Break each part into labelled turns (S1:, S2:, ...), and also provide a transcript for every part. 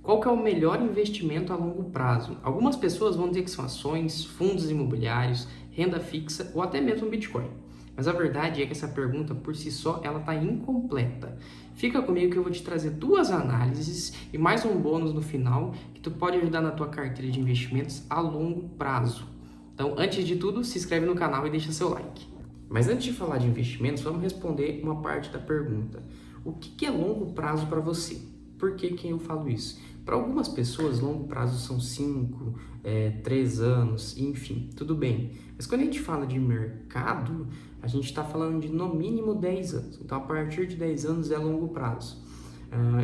S1: Qual que é o melhor investimento a longo prazo? Algumas pessoas vão dizer que são ações, fundos imobiliários, renda fixa ou até mesmo Bitcoin. Mas a verdade é que essa pergunta por si só ela está incompleta. Fica comigo que eu vou te trazer duas análises e mais um bônus no final que tu pode ajudar na tua carteira de investimentos a longo prazo. Então, antes de tudo, se inscreve no canal e deixa seu like. Mas antes de falar de investimentos, vamos responder uma parte da pergunta. O que é longo prazo para você? Por que eu falo isso? Para algumas pessoas, longo prazo são 5, 3 anos, enfim, tudo bem. Mas quando a gente fala de mercado, a gente está falando de no mínimo 10 anos. Então, a partir de 10 anos é longo prazo.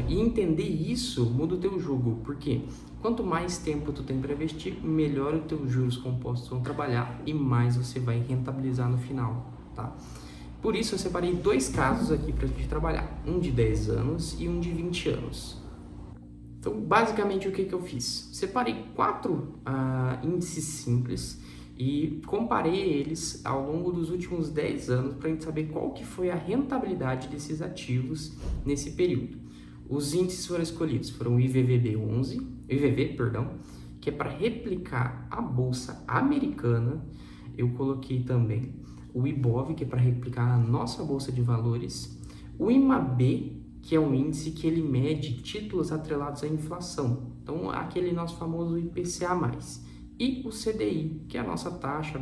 S1: E entender isso muda o teu jogo, porque quanto mais tempo tu tem para investir, melhor os teus juros compostos vão trabalhar e mais você vai rentabilizar no final, tá? Por isso eu separei dois casos aqui para a gente trabalhar, um de 10 anos e um de 20 anos. Então, basicamente, o que eu fiz? Separei 4 índices simples e comparei eles ao longo dos últimos 10 anos para a gente saber qual que foi a rentabilidade desses ativos nesse período. Os índices foram escolhidos, foram o IVV, que é para replicar a bolsa americana. Eu coloquei também o IBOV, que é para replicar a nossa bolsa de valores, o IMAB, que é um índice que ele mede títulos atrelados à inflação, então aquele nosso famoso IPCA+, e o CDI, que é a nossa taxa,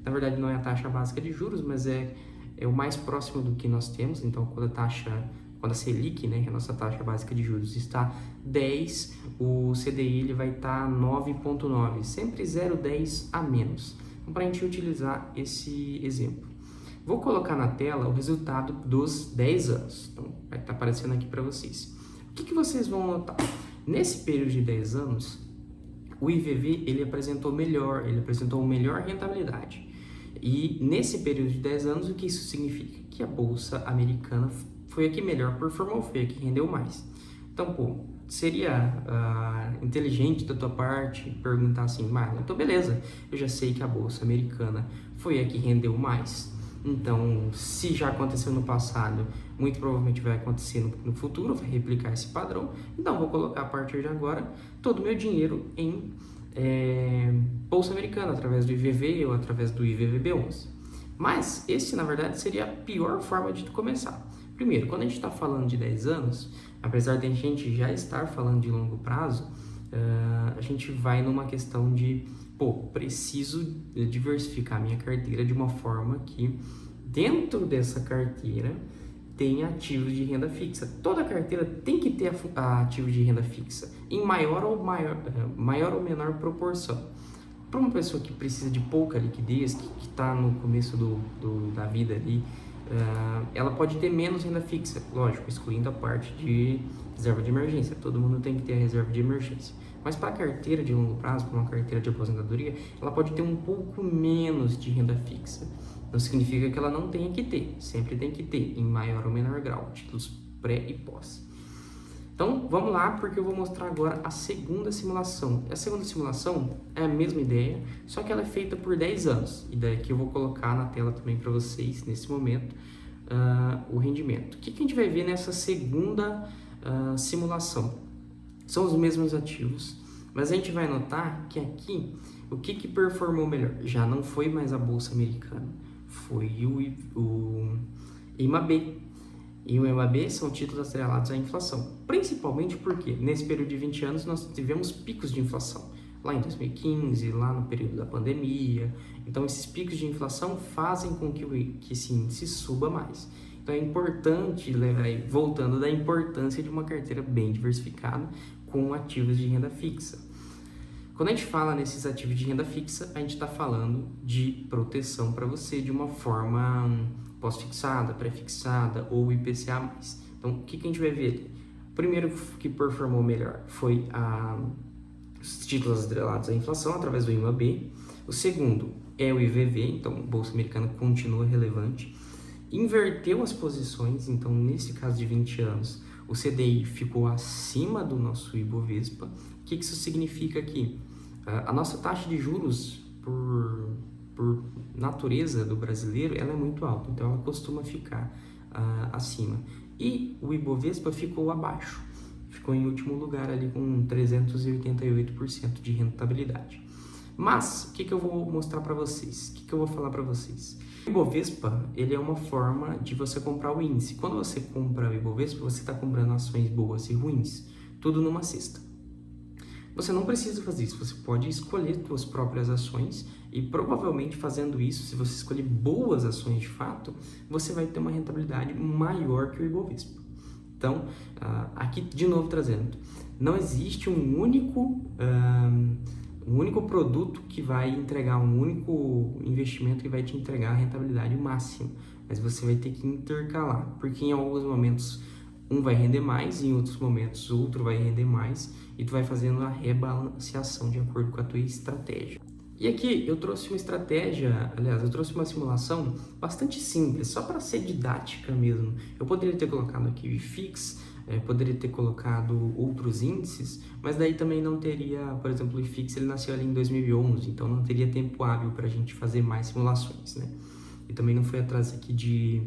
S1: na verdade não é a taxa básica de juros, mas é o mais próximo do que nós temos. Então quando a Selic, né, que é a nossa taxa básica de juros, está 10, o CDI ele vai estar 9,9, sempre 0,10 a menos. Então, para a gente utilizar esse exemplo, vou colocar na tela o resultado dos 10 anos. Então, vai estar aparecendo aqui para vocês. O que vocês vão notar? Nesse período de 10 anos, o IVV ele apresentou uma melhor rentabilidade. E nesse período de 10 anos, o que isso significa? Que a bolsa americana foi a que melhor performou, foi a que rendeu mais. Então, seria inteligente da tua parte perguntar assim, Marlon, então beleza, eu já sei que a bolsa americana foi a que rendeu mais. Então, se já aconteceu no passado, muito provavelmente vai acontecer no futuro, vai replicar esse padrão. Então, vou colocar a partir de agora todo o meu dinheiro em bolsa americana, através do IVV ou através do IVVB11. Mas, esse, na verdade, seria a pior forma de tu começar. Primeiro, quando a gente está falando de 10 anos, apesar de a gente já estar falando de longo prazo, a gente vai numa questão de, preciso diversificar minha carteira de uma forma que dentro dessa carteira tenha ativos de renda fixa. Toda carteira tem que ter ativos de renda fixa, em maior ou menor proporção. Para uma pessoa que precisa de pouca liquidez, que está no começo da vida ali, ela pode ter menos renda fixa, lógico, excluindo a parte de reserva de emergência. Todo mundo tem que ter a reserva de emergência. Mas para a carteira de longo prazo, para uma carteira de aposentadoria, ela pode ter um pouco menos de renda fixa. Não significa que ela não tenha que ter, sempre tem que ter, em maior ou menor grau, títulos pré e pós. Então, vamos lá, porque eu vou mostrar agora a segunda simulação. A segunda simulação é a mesma ideia, só que ela é feita por 10 anos. E daqui eu vou colocar na tela também para vocês, nesse momento, o rendimento. O que a gente vai ver nessa segunda simulação? São os mesmos ativos, mas a gente vai notar que aqui, o que performou melhor? Já não foi mais a Bolsa Americana, foi o IMAB. E o IMAB são títulos atrelados à inflação, principalmente porque nesse período de 20 anos nós tivemos picos de inflação, lá em 2015, lá no período da pandemia. Então esses picos de inflação fazem com que esse índice suba mais. Então é importante, voltando da importância de uma carteira bem diversificada com ativos de renda fixa. Quando a gente fala nesses ativos de renda fixa, a gente está falando de proteção para você de uma forma pós-fixada, pré-fixada ou IPCA+. Então, o que a gente vai ver? O primeiro que performou melhor foi os títulos atrelados à inflação, através do IMAB. O segundo é o IVV, então, a Bolsa Americana continua relevante. Inverteu as posições, então, nesse caso de 20 anos, o CDI ficou acima do nosso Ibovespa. O que isso significa aqui? A nossa taxa de juros, por natureza do brasileiro, ela é muito alta, então ela costuma ficar acima. E o Ibovespa ficou abaixo. ficou em último lugar ali com 388% de rentabilidade. Mas, o que eu vou mostrar para vocês? O que eu vou falar para vocês? O Ibovespa, ele é uma forma de você comprar o índice. Quando você compra o Ibovespa, você está comprando ações boas e ruins, tudo numa cesta. Você não precisa fazer isso, você pode escolher suas próprias ações e provavelmente fazendo isso, se você escolher boas ações de fato, você vai ter uma rentabilidade maior que o Ibovespa. Então, aqui de novo trazendo, não existe um único produto que vai entregar, um único investimento que vai te entregar a rentabilidade máxima, mas você vai ter que intercalar, porque em alguns momentos um vai render mais, em outros momentos outro vai render mais, e tu vai fazendo a rebalanceação de acordo com a tua estratégia. E aqui eu trouxe uma estratégia, aliás, eu trouxe uma simulação bastante simples, só para ser didática mesmo. Eu poderia ter colocado aqui o IFIX, poderia ter colocado outros índices, mas daí também não teria, por exemplo, o IFIX ele nasceu ali em 2011, então não teria tempo hábil para a gente fazer mais simulações, né? E também não foi atrás aqui de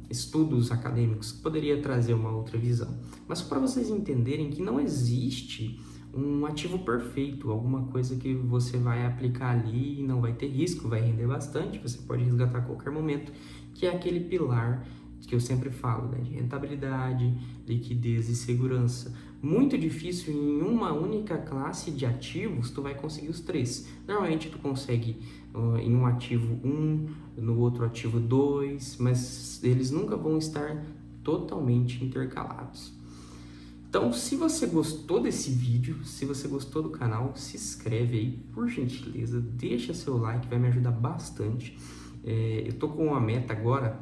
S1: estudos acadêmicos que poderia trazer uma outra visão. Mas para vocês entenderem que não existe um ativo perfeito, alguma coisa que você vai aplicar ali e não vai ter risco, vai render bastante, você pode resgatar a qualquer momento, que é aquele pilar que eu sempre falo, né, de rentabilidade, liquidez e segurança. Muito difícil em uma única classe de ativos tu vai conseguir os três. Normalmente tu consegue em um ativo 1, no outro ativo 2, mas eles nunca vão estar totalmente intercalados. Então, se você gostou desse vídeo, se você gostou do canal, se inscreve aí, por gentileza, deixa seu like, vai me ajudar bastante. Eu tô com uma meta agora,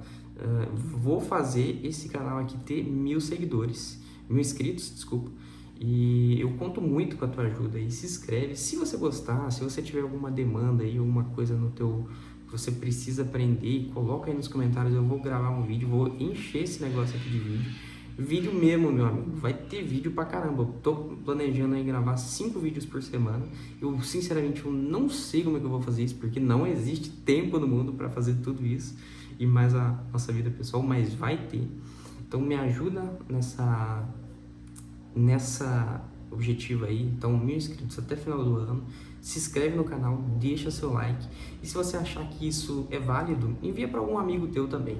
S1: vou fazer esse canal aqui ter 1.000 seguidores, 1.000 inscritos, desculpa. E eu conto muito com a tua ajuda aí, se inscreve. Se você gostar, se você tiver alguma demanda aí, alguma coisa no teu que você precisa aprender, coloca aí nos comentários, eu vou gravar um vídeo, vou encher esse negócio aqui de vídeo. Vídeo mesmo, meu amigo, vai ter vídeo pra caramba. Eu tô planejando aí gravar 5 vídeos por semana. Eu, sinceramente, eu não sei como é que eu vou fazer isso, porque não existe tempo no mundo para fazer tudo isso e mais a nossa vida pessoal, mas vai ter. Então me ajuda nessa objetiva aí. Então 1.000 inscritos até final do ano. Se inscreve no canal, deixa seu like. E se você achar que isso é válido, envia para algum amigo teu também.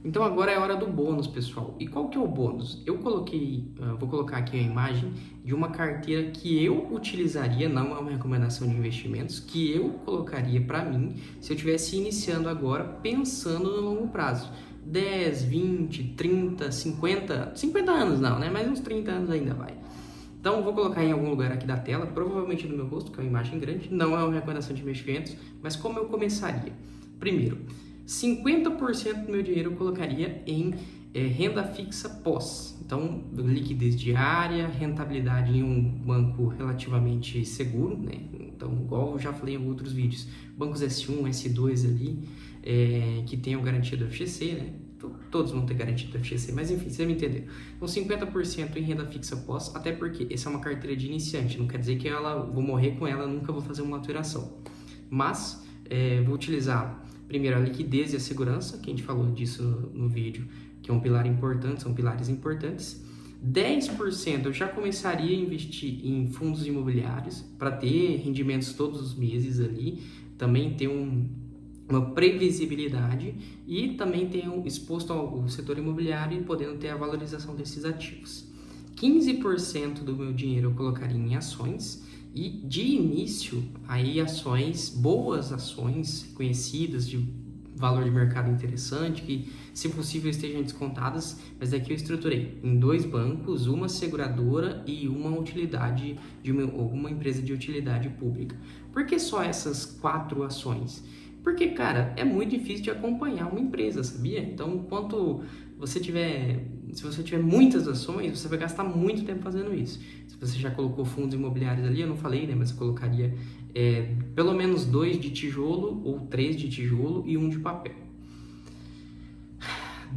S1: Então agora é a hora do bônus, pessoal. E qual que é o bônus? Eu vou colocar aqui a imagem de uma carteira que eu utilizaria, não é uma recomendação de investimentos, que eu colocaria para mim se eu estivesse iniciando agora, pensando no longo prazo. 10, 20, 30, 50 anos não, né? Mas uns 30 anos ainda vai. Então, vou colocar em algum lugar aqui da tela, provavelmente no meu rosto, que é uma imagem grande, não é uma recomendação de investimentos, mas como eu começaria? Primeiro, 50% do meu dinheiro eu colocaria em renda fixa pós. Então, liquidez diária, rentabilidade em um banco relativamente seguro, né? Então, igual eu já falei em outros vídeos, bancos S1, S2 ali, que tenham garantia do FGC, né? Todos vão ter garantia do FGC, mas enfim, você me entendeu. Então, 50% em renda fixa pós, até porque essa é uma carteira de iniciante, não quer dizer que vou morrer com ela, nunca vou fazer uma alteração. Mas, vou utilizar primeiro a liquidez e a segurança, que a gente falou disso no vídeo, que é um pilar importante, são pilares importantes. 10% eu já começaria a investir em fundos imobiliários para ter rendimentos todos os meses ali, também ter uma previsibilidade e também ter exposto ao setor imobiliário e podendo ter a valorização desses ativos. 15% do meu dinheiro eu colocaria em ações e de início aí ações, boas ações conhecidas de valor de mercado interessante, que se possível estejam descontadas, mas daqui eu estruturei em 2 bancos, uma seguradora e uma utilidade de alguma empresa de utilidade pública. Por que só essas 4 ações? Porque, cara, é muito difícil de acompanhar uma empresa, sabia? Então, se você tiver muitas ações, você vai gastar muito tempo fazendo isso. Se você já colocou fundos imobiliários ali, eu não falei, né? Mas eu colocaria pelo menos 2 de tijolo ou 3 de tijolo e 1 de papel.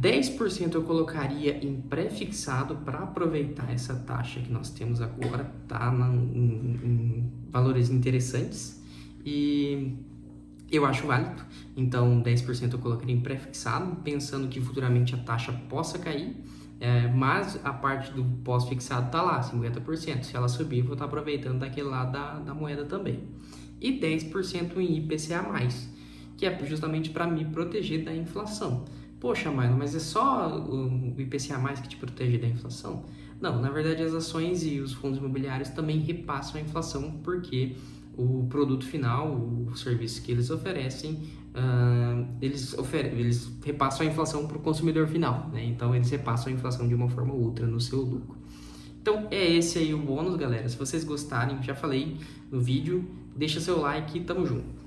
S1: 10% eu colocaria em pré-fixado para aproveitar essa taxa que nós temos agora, tá? Em valores interessantes e eu acho válido, então 10% eu colocaria em pré-fixado, pensando que futuramente a taxa possa cair. mas a parte do pós-fixado tá lá, 50%. Se ela subir, eu vou estar aproveitando daquele lado da moeda também. E 10% em IPCA+, que é justamente para me proteger da inflação. Poxa, Marlon, mas é só o IPCA+, que te protege da inflação? Não, na verdade as ações e os fundos imobiliários também repassam a inflação, porque o produto final, o serviço que eles oferecem, eles repassam a inflação para o consumidor final, né? Então eles repassam a inflação de uma forma ou outra no seu lucro. Então é esse aí o bônus, galera. Se vocês gostarem, já falei no vídeo, deixa seu like e tamo junto.